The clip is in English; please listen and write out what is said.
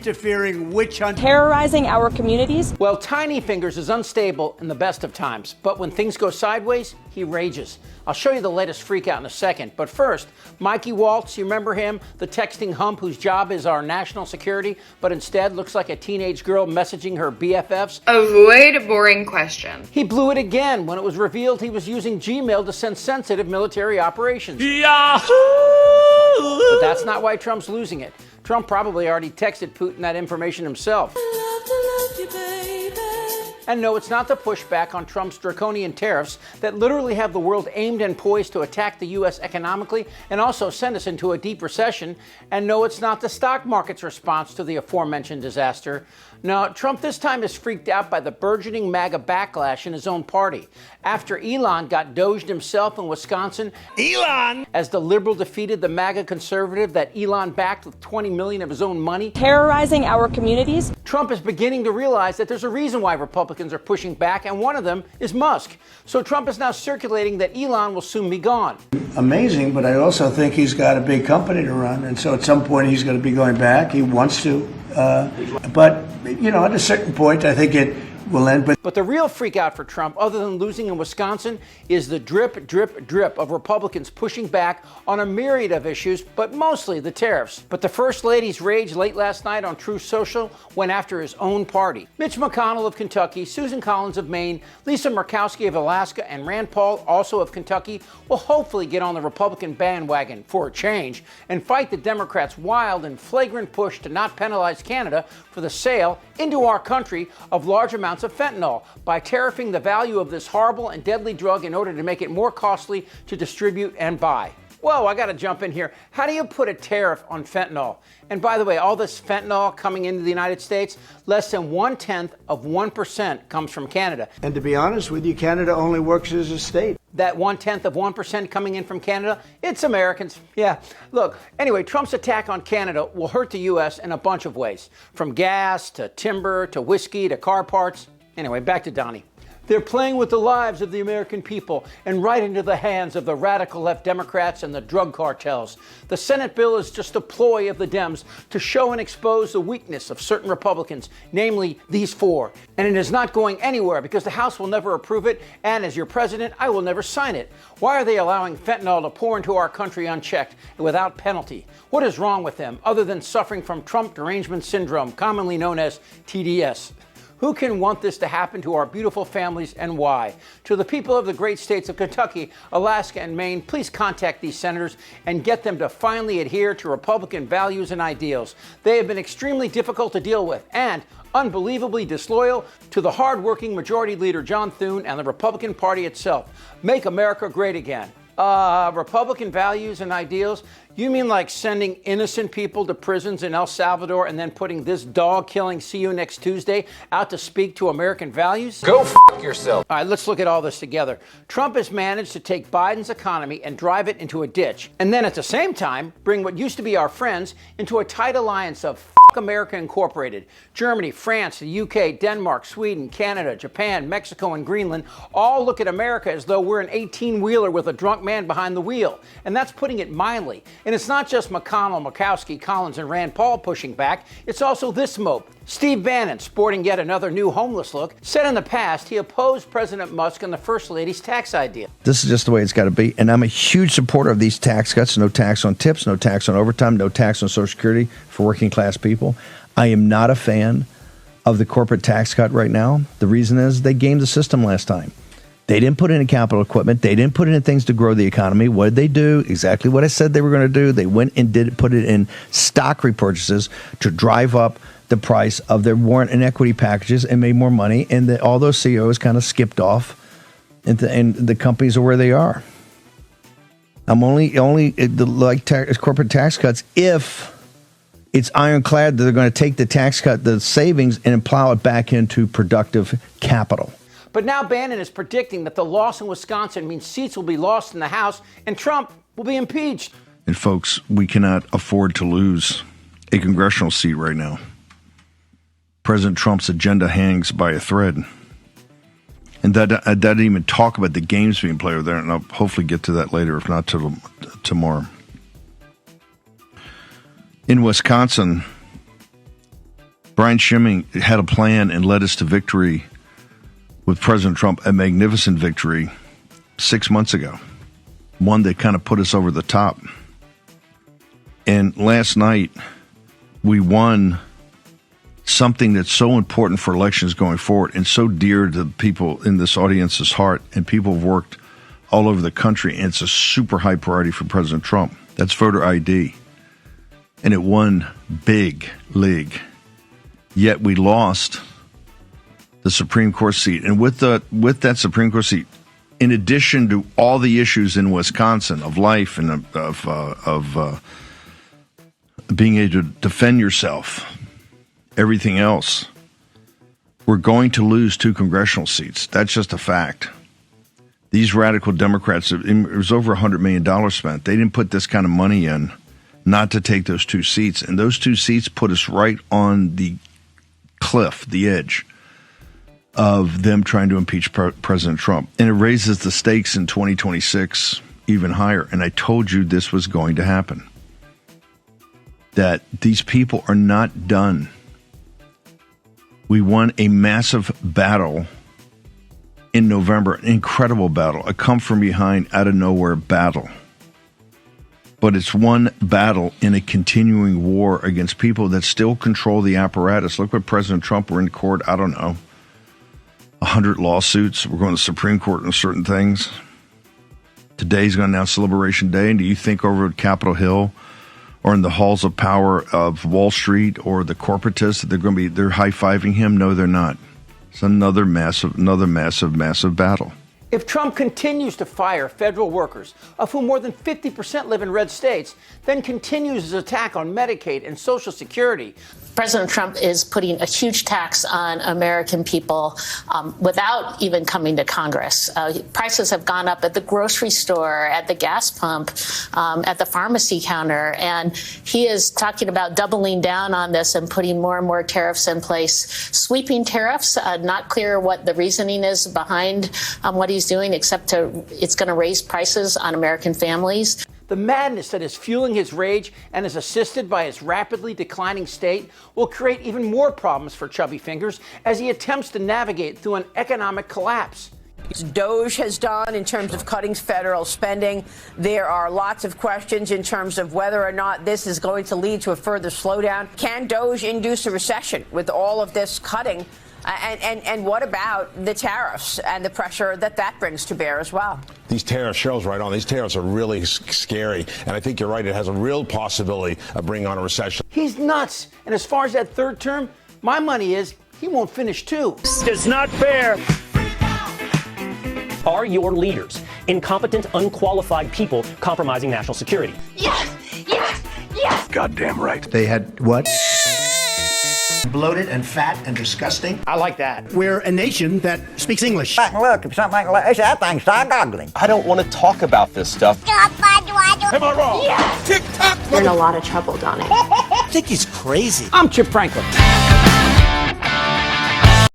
interfering witch hunt, terrorizing our communities. Well, Tiny Fingers is unstable in the best of times, but when things go sideways, he rages. I'll show you the latest freakout in a second, but first, Mikey Waltz, you remember him? The texting hump whose job is our national security, but instead looks like a teenage girl messaging her BFFs? Avoid boring question. He blew it again when it was revealed he was using Gmail to send sensitive military operations. Yahoo! But that's not why Trump's losing it. Trump probably already texted Putin that information himself. And no, it's not the pushback on Trump's draconian tariffs that literally have the world aimed and poised to attack the U.S. economically and also send us into a deep recession. And no, it's not the stock market's response to the aforementioned disaster. No, Trump this time is freaked out by the burgeoning MAGA backlash in his own party. After Elon got doged himself in Wisconsin, as the liberal defeated the MAGA conservative that Elon backed with $20 million of his own money, Terrorizing our communities. Trump is beginning to realize that there's a reason why Republicans are pushing back, and one of them is Musk. So Trump is now circulating that Elon will soon be gone. Amazing, but I also think he's got a big company to run, and so at some point he's going to be going back. He wants to. But, you know, at a certain point, I think it will end. But the real freak out for Trump, other than losing in Wisconsin, is the drip, drip, drip of Republicans pushing back on a myriad of issues, but mostly the tariffs. But the First Lady's rage late last night on Truth Social went after his own party. Mitch McConnell of Kentucky, Susan Collins of Maine, Lisa Murkowski of Alaska, and Rand Paul, also of Kentucky, will hopefully get on the Republican bandwagon for a change and fight the Democrats' wild and flagrant push to not penalize Canada for the sale into our country of large amounts of fentanyl by tariffing the value of this horrible and deadly drug in order to make it more costly to distribute and buy. Whoa, I got to jump in here. How do you put a tariff on fentanyl? And by the way, all this fentanyl coming into the United States, less than 0.1% comes from Canada. And to be honest with you, Canada only works as a state. That 0.1% coming in from Canada, it's Americans. Yeah. Look, anyway, Trump's attack on Canada will hurt the U.S. in a bunch of ways, from gas to timber to whiskey to car parts. Anyway, back to Donnie. They're playing with the lives of the American people and right into the hands of the radical left Democrats and the drug cartels. The Senate bill is just a ploy of the Dems to show and expose the weakness of certain Republicans, namely these four. And it is not going anywhere because the House will never approve it, and as your president, I will never sign it. Why are they allowing fentanyl to pour into our country unchecked and without penalty? What is wrong with them other than suffering from Trump derangement syndrome, commonly known as TDS? Who can want this to happen to our beautiful families and why? To the people of the great states of Kentucky, Alaska, and Maine, please contact these senators and get them to finally adhere to Republican values and ideals. They have been extremely difficult to deal with and unbelievably disloyal to the hard-working Majority Leader John Thune and the Republican Party itself. Make America great again. Republican values and ideals? You mean like sending innocent people to prisons in El Salvador and then putting this dog-killing "see you next Tuesday" out to speak to American values? Go f*** yourself. All right, let's look at all this together. Trump has managed to take Biden's economy and drive it into a ditch, and then at the same time, bring what used to be our friends into a tight alliance of America Incorporated. Germany, France, the UK, Denmark, Sweden, Canada, Japan, Mexico, and Greenland all look at America as though we're an 18-wheeler with a drunk man behind the wheel. And that's putting it mildly. And it's not just McConnell, Murkowski, Collins, and Rand Paul pushing back. It's also this mope. Steve Bannon, sporting yet another new homeless look, said in the past he opposed President Musk and the First Lady's tax idea. This is just the way it's got to be. And I'm a huge supporter of these tax cuts. No tax on tips, no tax on overtime, no tax on Social Security for working class people. I am not a fan of the corporate tax cut right now. The reason is they gamed the system last time. They didn't put in capital equipment. They didn't put in things to grow the economy. What did they do? Exactly what I said they were going to do. They went and put it in stock repurchases to drive up the price of their warrant and equity packages and made more money. And all those CEOs kind of skipped off, and the companies are where they are. I'm only like corporate tax cuts if it's ironclad that they're going to take the tax cut, the savings, and plow it back into productive capital. But now Bannon is predicting that the loss in Wisconsin means seats will be lost in the House and Trump will be impeached. And folks, we cannot afford to lose a congressional seat right now. President Trump's agenda hangs by a thread. And that didn't even talk about the games being played over there, and I'll hopefully get to that later, if not tomorrow. In Wisconsin, Brian Schimming had a plan and led us to victory with President Trump, a magnificent victory 6 months ago, one that kind of put us over the top. And last night, we won something that's so important for elections going forward and so dear to people in this audience's heart, and people have worked all over the country, and it's a super high priority for President Trump. That's voter ID. And it won big league. Yet we lost the Supreme Court seat. And with that Supreme Court seat, in addition to all the issues in Wisconsin of life and of being able to defend yourself, everything else, we're going to lose 2 congressional seats. That's just a fact. These radical Democrats, it was over $100 million spent. They didn't put this kind of money in not to take those 2 seats. And those 2 seats put us right on the cliff, the edge of them trying to impeach President Trump. And it raises the stakes in 2026 even higher. And I told you this was going to happen, that these people are not done. We won a massive battle in November, an incredible battle, a come from behind, out of nowhere battle. But it's one battle in a continuing war against people that still control the apparatus. Look what President Trump, we're in court, I don't know, 100 lawsuits. We're going to the Supreme Court on certain things. Today's going to announce Liberation Day. And do you think over at Capitol Hill or in the halls of power of Wall Street or the corporatists that they're high-fiving him? No, they're not. It's another massive battle. If Trump continues to fire federal workers, of whom more than 50% live in red states, then continues his attack on Medicaid and Social Security, President Trump is putting a huge tax on American people without even coming to Congress. Prices have gone up at the grocery store, at the gas pump, at the pharmacy counter, and he is talking about doubling down on this and putting more and more tariffs in place. Sweeping tariffs, not clear what the reasoning is behind what he's doing, except it's going to raise prices on American families. The madness that is fueling his rage and is assisted by his rapidly declining state will create even more problems for Chubby Fingers as he attempts to navigate through an economic collapse. DOJ has done in terms of cutting federal spending. There are lots of questions in terms of whether or not this is going to lead to a further slowdown. Can DOJ induce a recession with all of this cutting? And what about the tariffs and the pressure that brings to bear as well? These tariffs, Cheryl's right on. These tariffs are really scary. And I think you're right. It has a real possibility of bringing on a recession. He's nuts. And as far as that third term, my money is he won't finish too. It's not fair. Are your leaders incompetent, unqualified people compromising national security? Yes! Yes! Yes! Goddamn right. They had what? Bloated and fat and disgusting. I like that. We're a nation that speaks English. Look, if something like this, that thing start goggling. I don't want to talk about this stuff. Am I wrong? Yes! Tick-tock! You're in a lot of trouble, Donnie. I think he's crazy. I'm Chip Franklin.